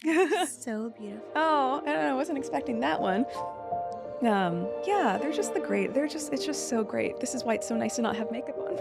So beautiful. Oh, I don't know, I wasn't expecting that one. Yeah, they're just the great it's just so great. This is why it's so nice to not have makeup on.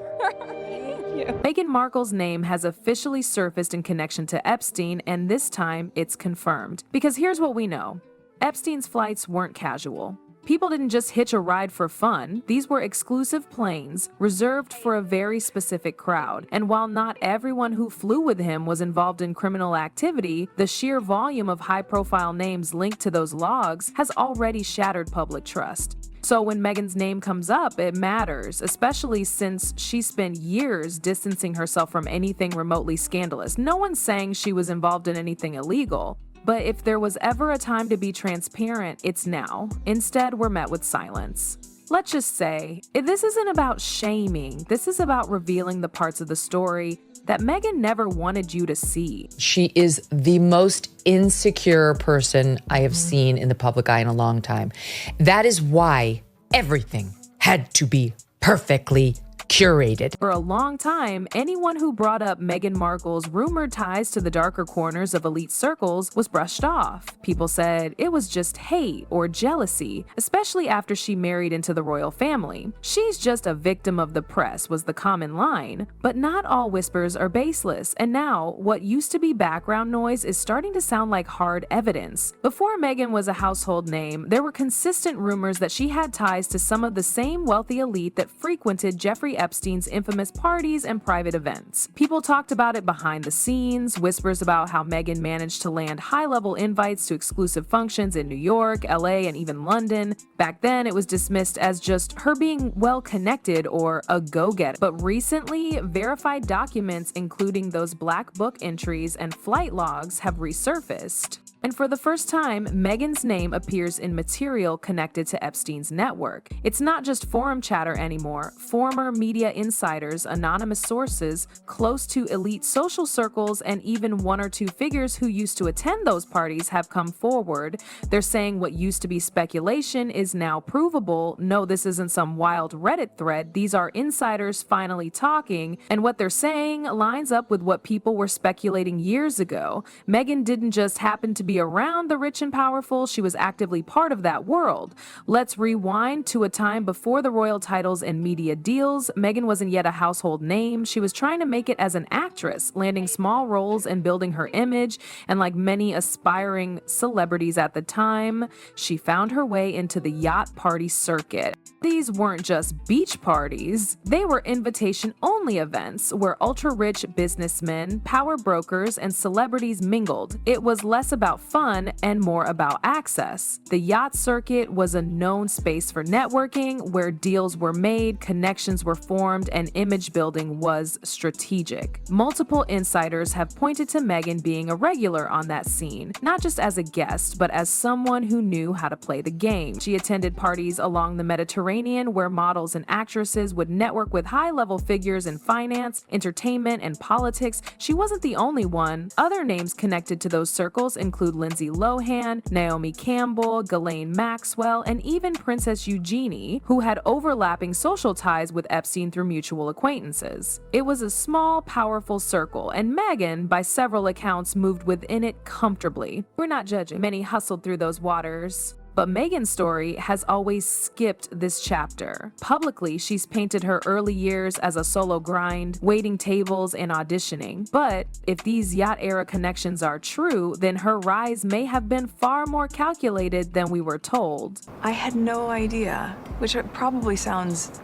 Thank you. Meghan Markle's name has officially surfaced in connection to Epstein, and this time it's confirmed. Because here's what we know: Epstein's flights weren't casual. People didn't just hitch a ride for fun. These were exclusive planes reserved for a very specific crowd. And while not everyone who flew with him was involved in criminal activity, the sheer volume of high-profile names linked to those logs has already shattered public trust. So when Meghan's name comes up, it matters, especially since she spent years distancing herself from anything remotely scandalous. No one's saying she was involved in anything illegal. But if there was ever a time to be transparent, it's now. Instead, we're met with silence. Let's just say, this isn't about shaming. This is about revealing the parts of the story that Meghan never wanted you to see. She is the most insecure person I have seen in the public eye in a long time. That is why everything had to be perfectly curated. For a long time, anyone who brought up Meghan Markle's rumored ties to the darker corners of elite circles was brushed off. People said it was just hate or jealousy, especially after she married into the royal family. She's just a victim of the press was the common line. But not all whispers are baseless, and now what used to be background noise is starting to sound like hard evidence. Before Meghan was a household name, there were consistent rumors that she had ties to some of the same wealthy elite that frequented Jeffrey Epstein's infamous parties and private events. People talked about it behind the scenes, whispers about how Meghan managed to land high-level invites to exclusive functions in New York, LA, and even London. Back then, it was dismissed as just her being well-connected or a go-getter. But recently, verified documents, including those black book entries and flight logs, have resurfaced. And for the first time, Meghan's name appears in material connected to Epstein's network. It's not just forum chatter anymore. Former media insiders, anonymous sources, close to elite social circles, and even one or two figures who used to attend those parties have come forward. They're saying what used to be speculation is now provable. No, this isn't some wild Reddit thread. These are insiders finally talking, and what they're saying lines up with what people were speculating years ago. Meghan didn't just happen to be around the rich and powerful, she was actively part of that world. Let's rewind to a time before the royal titles and media deals. Meghan wasn't yet a household name. She was trying to make it as an actress, landing small roles and building her image. And like many aspiring celebrities at the time, she found her way into the yacht party circuit. These weren't just beach parties, they were invitation-only events where ultra-rich businessmen, power brokers, and celebrities mingled. It was less about fun and more about access. The yacht circuit was a known space for networking, where deals were made, connections were formed, and image building was strategic. Multiple insiders have pointed to Meghan being a regular on that scene, not just as a guest, but as someone who knew how to play the game. She attended parties along the Mediterranean where models and actresses would network with high-level figures in finance, entertainment, and politics. She wasn't the only one. Other names connected to those circles include Lindsay Lohan, Naomi Campbell, Ghislaine Maxwell, and even Princess Eugenie, who had overlapping social ties with Epstein through mutual acquaintances. It was a small, powerful circle, and Meghan, by several accounts, moved within it comfortably. We're not judging. Many hustled through those waters. But Meghan's story has always skipped this chapter. Publicly, she's painted her early years as a solo grind, waiting tables and auditioning. But if these yacht-era connections are true, then her rise may have been far more calculated than we were told. I had no idea, which probably sounds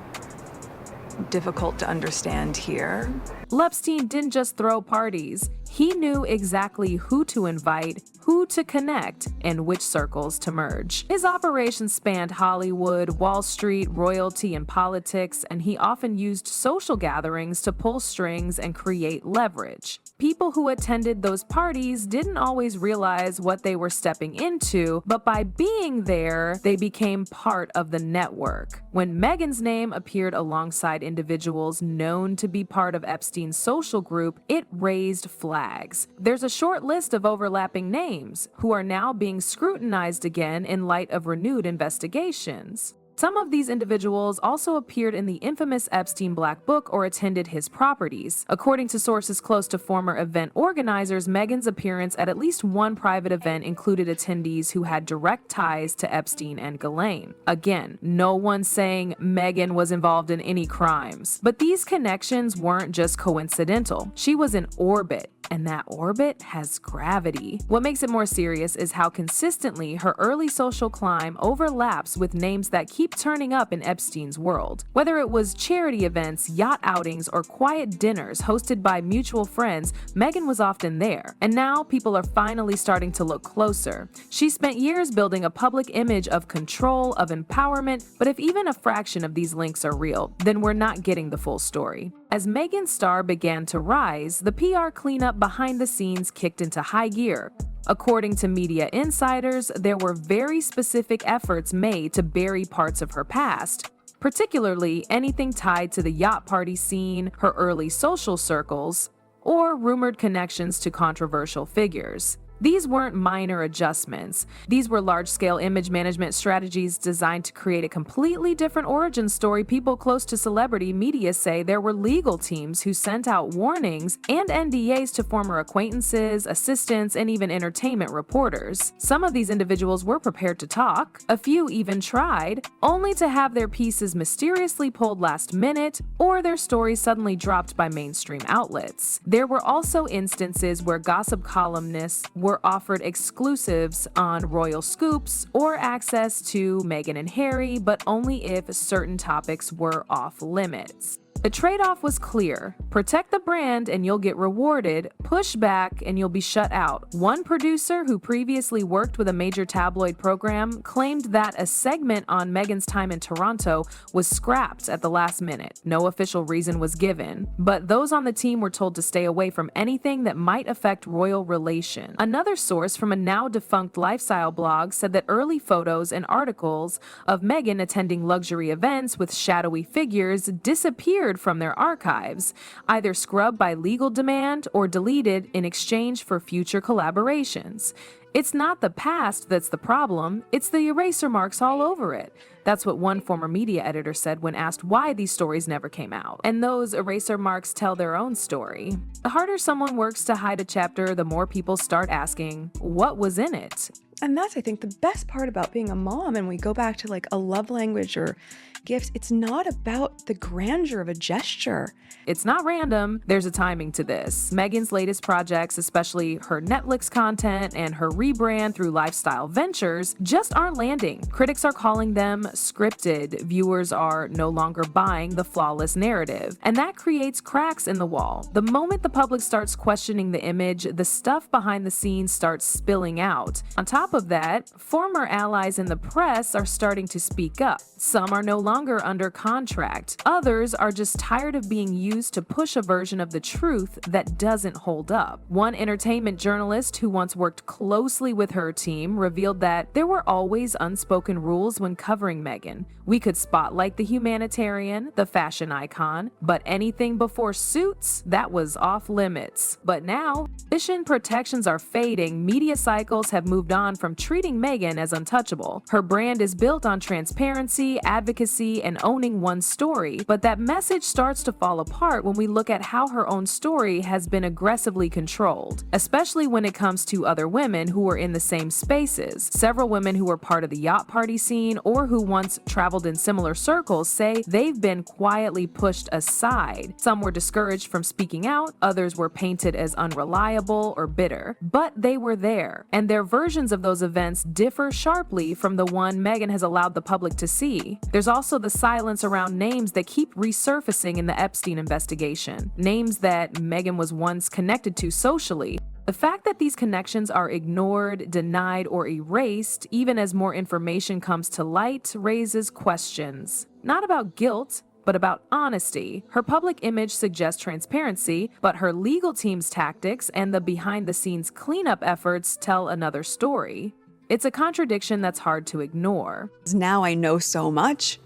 difficult to understand here. Epstein didn't just throw parties. He knew exactly who to invite, who to connect, and which circles to merge. His operations spanned Hollywood, Wall Street, royalty, and politics, and he often used social gatherings to pull strings and create leverage. People who attended those parties didn't always realize what they were stepping into, but by being there, they became part of the network. When Meghan's name appeared alongside individuals known to be part of Epstein's social group, it raised flags. There's a short list of overlapping names who are now being scrutinized again in light of renewed investigations. Some of these individuals also appeared in the infamous Epstein Black Book or attended his properties. According to sources close to former event organizers, Meghan's appearance at least one private event included attendees who had direct ties to Epstein and Ghislaine. Again, no one's saying Meghan was involved in any crimes. But these connections weren't just coincidental. She was in orbit, and that orbit has gravity. What makes it more serious is how consistently her early social climb overlaps with names that keep turning up in Epstein's world. Whether it was charity events, yacht outings, or quiet dinners hosted by mutual friends, Meghan was often there. And now people are finally starting to look closer. She spent years building a public image of control, of empowerment, but if even a fraction of these links are real, then we're not getting the full story. As Meghan's star began to rise, the PR cleanup behind the scenes kicked into high gear. According to media insiders, there were very specific efforts made to bury parts of her past, particularly anything tied to the yacht party scene, her early social circles, or rumored connections to controversial figures. These weren't minor adjustments. These were large-scale image management strategies designed to create a completely different origin story. People close to celebrity media say there were legal teams who sent out warnings and NDAs to former acquaintances, assistants, and even entertainment reporters. Some of these individuals were prepared to talk. A few even tried, only to have their pieces mysteriously pulled last minute or their stories suddenly dropped by mainstream outlets. There were also instances where gossip columnists were offered exclusives on royal scoops or access to Meghan and Harry, but only if certain topics were off limits. The trade-off was clear. Protect the brand and you'll get rewarded. Push back and you'll be shut out. One producer who previously worked with a major tabloid program claimed that a segment on Meghan's time in Toronto was scrapped at the last minute. No official reason was given, but those on the team were told to stay away from anything that might affect royal relations. Another source from a now-defunct lifestyle blog said that early photos and articles of Meghan attending luxury events with shadowy figures disappeared from their archives, either scrubbed by legal demand or deleted in exchange for future collaborations. It's not the past that's the problem, it's the eraser marks all over it. That's what one former media editor said when asked why these stories never came out. And those eraser marks tell their own story. The harder someone works to hide a chapter, the more people start asking, what was in it? And that's, I think, the best part about being a mom. And we go back to like a love language or gifts. It's not about the grandeur of a gesture. It's not random. There's a timing to this. Meghan's latest projects, especially her Netflix content and her rebrand through lifestyle ventures, just aren't landing. Critics are calling them scripted. Viewers are no longer buying the flawless narrative. And that creates cracks in the wall. The moment the public starts questioning the image, the stuff behind the scenes starts spilling out. On top of that, former allies in the press are starting to speak up. Some are no longer under contract. Others are just tired of being used to push a version of the truth that doesn't hold up. One entertainment journalist who once worked closely with her team revealed that there were always unspoken rules when covering Meghan. We could spotlight the humanitarian, the fashion icon, but anything before suits, that was off limits. But now, mission protections are fading. Media cycles have moved on from treating Meghan as untouchable. Her brand is built on transparency, advocacy, and owning one's story, but that message starts to fall apart when we look at how her own story has been aggressively controlled, especially when it comes to other women who were in the same spaces. Several women who were part of the yacht party scene or who once traveled in similar circles say they've been quietly pushed aside. Some were discouraged from speaking out, others were painted as unreliable or bitter, but they were there, and their versions of those events differ sharply from the one Meghan has allowed the public to see. There's also the silence around names that keep resurfacing in the Epstein investigation, names that Meghan was once connected to socially. The fact that these connections are ignored, denied, or erased, even as more information comes to light, raises questions. Not about guilt, but about honesty. Her public image suggests transparency, but her legal team's tactics and the behind-the-scenes cleanup efforts tell another story. It's a contradiction that's hard to ignore. Now I know so much,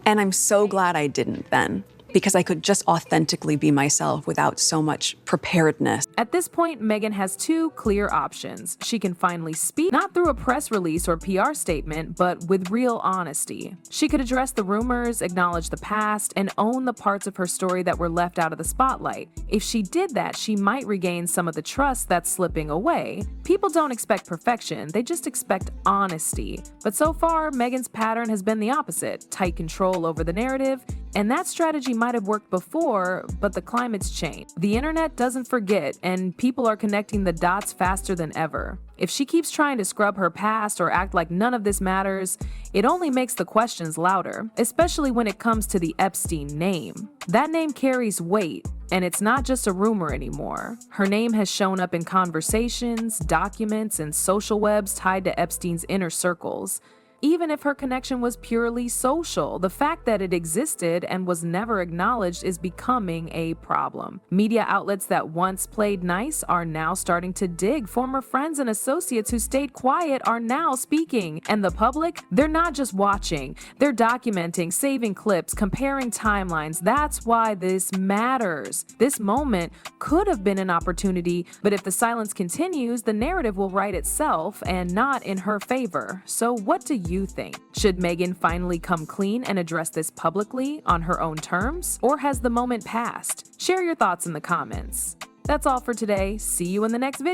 and I'm so glad I didn't then. because I could just authentically be myself without so much preparedness. At this point, Meghan has two clear options. She can finally speak, not through a press release or PR statement, but with real honesty. She could address the rumors, acknowledge the past, and own the parts of her story that were left out of the spotlight. If she did that, she might regain some of the trust that's slipping away. People don't expect perfection, they just expect honesty. But so far, Meghan's pattern has been the opposite: tight control over the narrative. And that strategy might have worked before, but the climate's changed. The internet doesn't forget, and people are connecting the dots faster than ever. If she keeps trying to scrub her past or act like none of this matters, it only makes the questions louder, especially when it comes to the Epstein name. That name carries weight, and it's not just a rumor anymore. Her name has shown up in conversations, documents, and social webs tied to Epstein's inner circles. Even if her connection was purely social, the fact that it existed and was never acknowledged is becoming a problem. Media outlets that once played nice are now starting to dig. Former friends and associates who stayed quiet are now speaking. And the public, they're not just watching, they're documenting, saving clips, comparing timelines. That's why this matters. This moment could have been an opportunity, but if the silence continues, the narrative will write itself and not in her favor. So what do you think? Should Meghan finally come clean and address this publicly on her own terms? Or has the moment passed? Share your thoughts in the comments. That's all for today. See you in the next video.